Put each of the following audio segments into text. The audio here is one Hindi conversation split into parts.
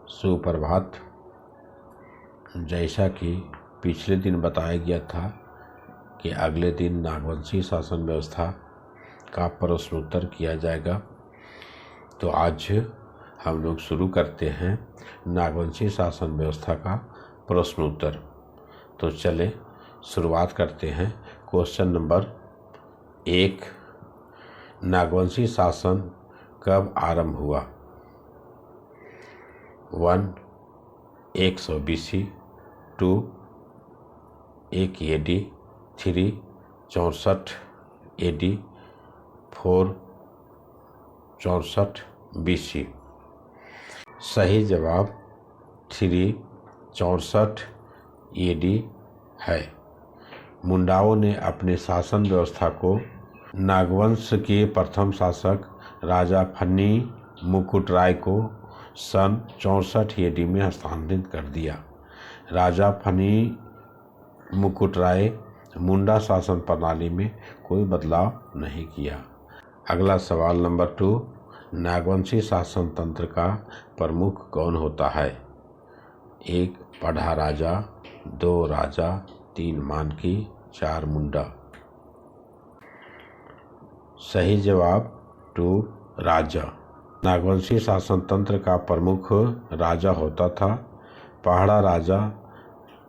सुप्रभात। जैसा कि पिछले दिन बताया गया था कि अगले दिन नागवंशी शासन व्यवस्था का प्रश्नोत्तर किया जाएगा, तो आज हम लोग शुरू करते हैं नागवंशी शासन व्यवस्था का प्रश्नोत्तर। तो चले शुरुआत करते हैं। क्वेश्चन नंबर 1, नागवंशी शासन कब आरंभ हुआ? 1 100 BC, 2 1 AD, 3 64 AD, 4 64 BC। सही जवाब 3 64 AD है। मुंडाओं ने अपने शासन व्यवस्था को नागवंश के प्रथम शासक राजा फन्नी मुकुटराय को सन 64 AD में हस्तांतरित कर दिया। राजा फन्नी मुकुटराय मुंडा शासन प्रणाली में कोई बदलाव नहीं किया। अगला सवाल नंबर 2, नागवंशी शासन तंत्र का प्रमुख कौन होता है? 1 पढ़ा राजा, 2 राजा, 3 मानकी, 4 मुंडा। सही जवाब 2 राजा। नागवंशी शासन तंत्र का प्रमुख राजा होता था। पहाड़ा राजा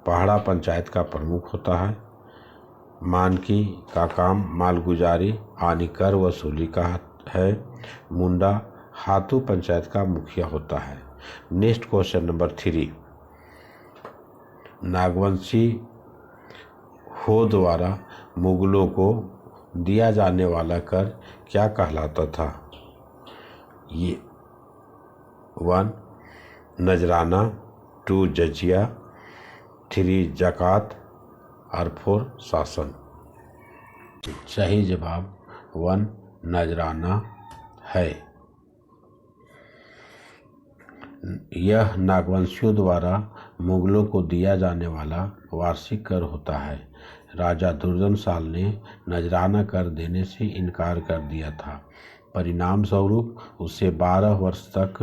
पहाड़ा पंचायत का प्रमुख होता है। मानकी का काम मालगुजारी यानी कर वसूली का है। मुंडा हाथू पंचायत का मुखिया होता है। नेक्स्ट क्वेश्चन नंबर 3, नागवंशी हो द्वारा मुगलों को दिया जाने वाला कर क्या कहलाता था? ये 1 नजराना, 2 जजिया, 3 ज़कात और 4 शासन। सही जवाब 1 नजराना है। यह नागवंशियों द्वारा मुगलों को दिया जाने वाला वार्षिक कर होता है। राजा दुर्जनशाल ने नजराना कर देने से इनकार कर दिया था। परिणाम स्वरूप उसे 12 वर्ष तक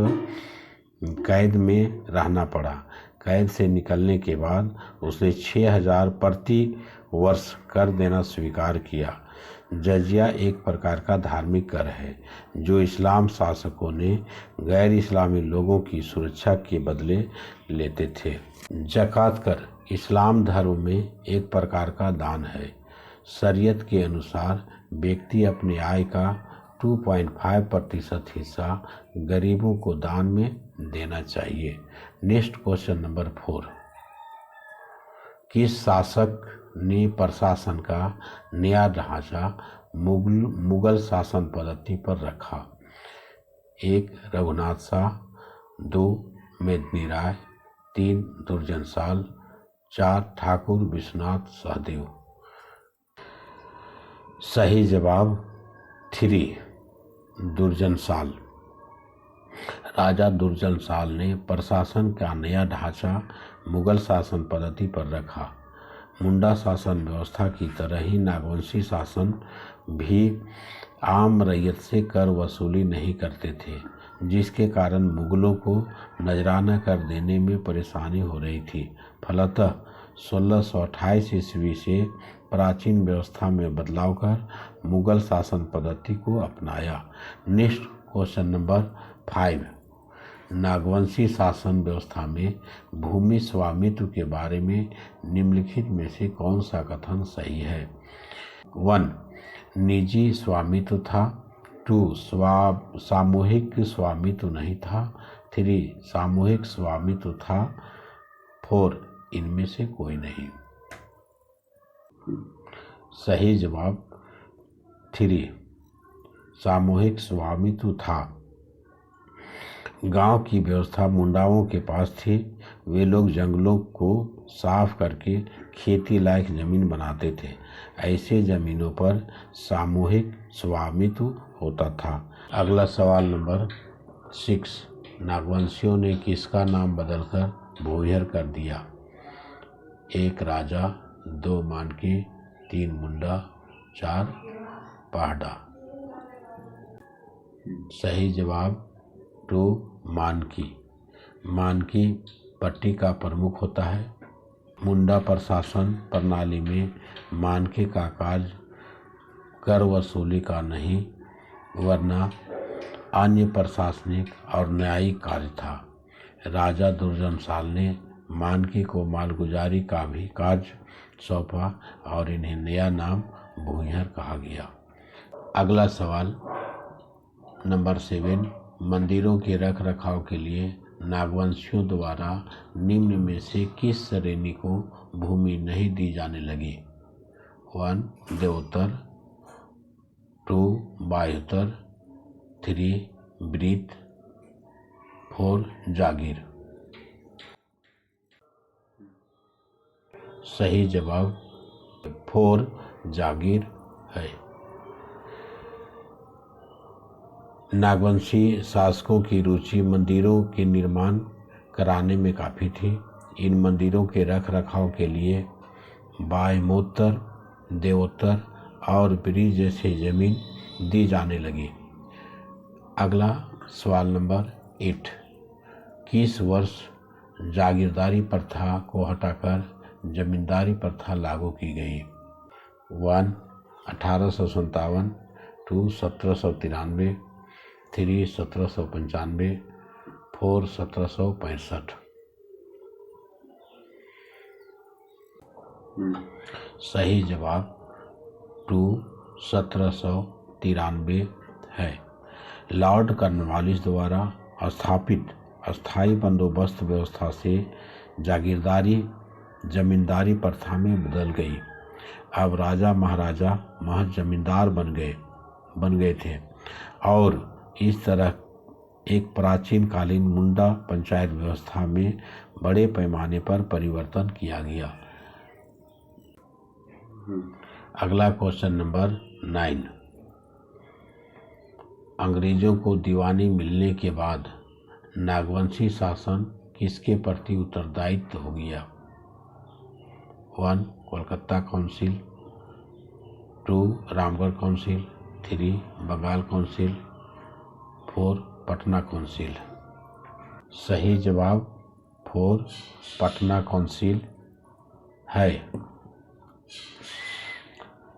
कैद में रहना पड़ा। कैद से निकलने के बाद उसने 6000 प्रति वर्ष कर देना स्वीकार किया। जजिया एक प्रकार का धार्मिक कर है जो इस्लाम शासकों ने गैर इस्लामी लोगों की सुरक्षा के बदले लेते थे। ज़कात कर इस्लाम धर्म में एक प्रकार का दान है। शरीयत के अनुसार व्यक्ति अपनी आय का 2.5% हिस्सा गरीबों को दान में देना चाहिए। नेक्स्ट क्वेश्चन नंबर 4, किस शासक ने प्रशासन का नया ढांचा मुगल शासन पद्धति पर रखा? 1 रघुनाथ शाह, 2 मेदिनी राय, 3 दुर्जनशाल, 4 ठाकुर विश्वनाथ सहदेव। सही जवाब 3 दुर्जनशाल। राजा दुर्जनशाल ने प्रशासन का नया ढांचा मुगल शासन पद्धति पर रखा। मुंडा शासन व्यवस्था की तरह ही नागवंशी शासन भी आम रैयत से कर वसूली नहीं करते थे, जिसके कारण मुगलों को नजराना कर देने में परेशानी हो रही थी। फलतः 1628 ईस्वी से प्राचीन व्यवस्था में बदलाव कर मुगल शासन पद्धति को अपनाया। नेक्स्ट क्वेश्चन नंबर 5, नागवंशी शासन व्यवस्था में भूमि स्वामित्व के बारे में निम्नलिखित में से कौन सा कथन सही है? 1 निजी स्वामित्व था, 2 सामूहिक स्वामित्व नहीं था, 3 सामूहिक स्वामित्व था, 4 इनमें से कोई नहीं। सही जवाब 3 सामूहिक स्वामित्व था। गांव की व्यवस्था मुंडाओं के पास थी। वे लोग जंगलों को साफ करके खेती लायक जमीन बनाते थे। ऐसे जमीनों पर सामूहिक स्वामित्व होता था। अगला सवाल नंबर 6, नागवंशियों ने किसका नाम बदलकर भूयहर कर दिया? 1 राजा, 2 मानकी, 3 मुंडा, 4 पहाड़ा। सही जवाब 2 मानकी। मानकी पट्टी का प्रमुख होता है। मुंडा प्रशासन प्रणाली में मानकी का कार्य कर वसूली का नहीं वरना अन्य प्रशासनिक और न्यायिक कार्य था। राजा दुर्जनशाल ने मानकी को मालगुजारी का भी कार्य सौंपा और इन्हें नया नाम भूंयहर कहा गया। अगला सवाल नंबर 7, मंदिरों के रख रखाव के लिए नागवंशियों द्वारा निम्न में से किस श्रेणी को भूमि नहीं दी जाने लगी? 1 देवोत्तर, 2 वायुत्तर, 3 वृत्त, 4 जागीर। सही जवाब 4 जागीर है। नागवंशी शासकों की रुचि मंदिरों के निर्माण कराने में काफ़ी थी। इन मंदिरों के रख रखाव के लिए वायुमोत्तर, देवोत्तर और वृत्त जैसी जमीन दी जाने लगी। अगला सवाल नंबर 8, किस वर्ष जागीरदारी प्रथा को हटाकर जमींदारी प्रथा लागू की गई? 1 1857, 2 1793, 3 1795, 4 1765। सही जवाब 2 1793 है। लॉर्ड कॉर्नवालिस द्वारा स्थापित अस्थायी बंदोबस्त व्यवस्था से जागीरदारी जमींदारी प्रथा में बदल गई। अब राजा महाराजा महज जमींदार बन गए थे और इस तरह एक प्राचीन कालीन मुंडा पंचायत व्यवस्था में बड़े पैमाने पर परिवर्तन किया गया। अगला क्वेश्चन नंबर 9, अंग्रेजों को दीवानी मिलने के बाद नागवंशी शासन किसके प्रति उत्तरदायित्व हो गया? 1 Kolkata council, 2 Ramgarh council, 3 Bengal council, 4 Patna council. सही जवाब 4 पटना काउंसिल है।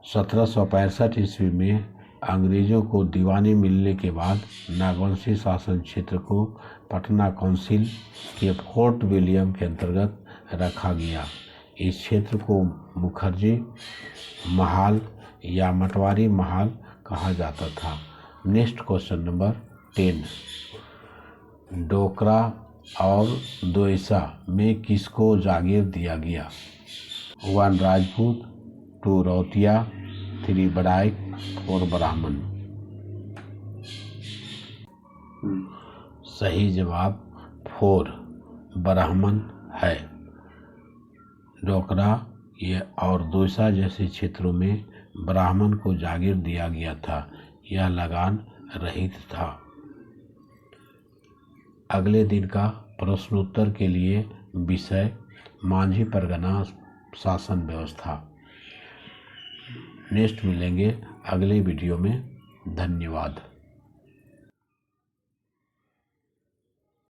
1765 ईस्वी में अंग्रेजों को दीवानी मिलने के बाद नागवंशी शासन क्षेत्र को पटना काउंसिल के फोर्ट विलियम के अंतर्गत रखा गया। इस क्षेत्र को मुखर्जी महाल या मटवारी महाल कहा जाता था। नेक्स्ट क्वेश्चन नंबर 10, डोकरा और दोयसा में किसको जागीर दिया गया? 1 राजपूत, 2 रौतिया, 3 बड़ाइक, 4 ब्राह्मण। सही जवाब 4 ब्राह्मण है। डोकरा और दोयसा जैसे क्षेत्रों में ब्राह्मण को जागीर दिया गया था। यह लगान रहित था। अगले दिन का प्रश्नोत्तर के लिए विषय मांझी परगना शासन व्यवस्था। नेक्स्ट मिलेंगे अगले वीडियो में। धन्यवाद।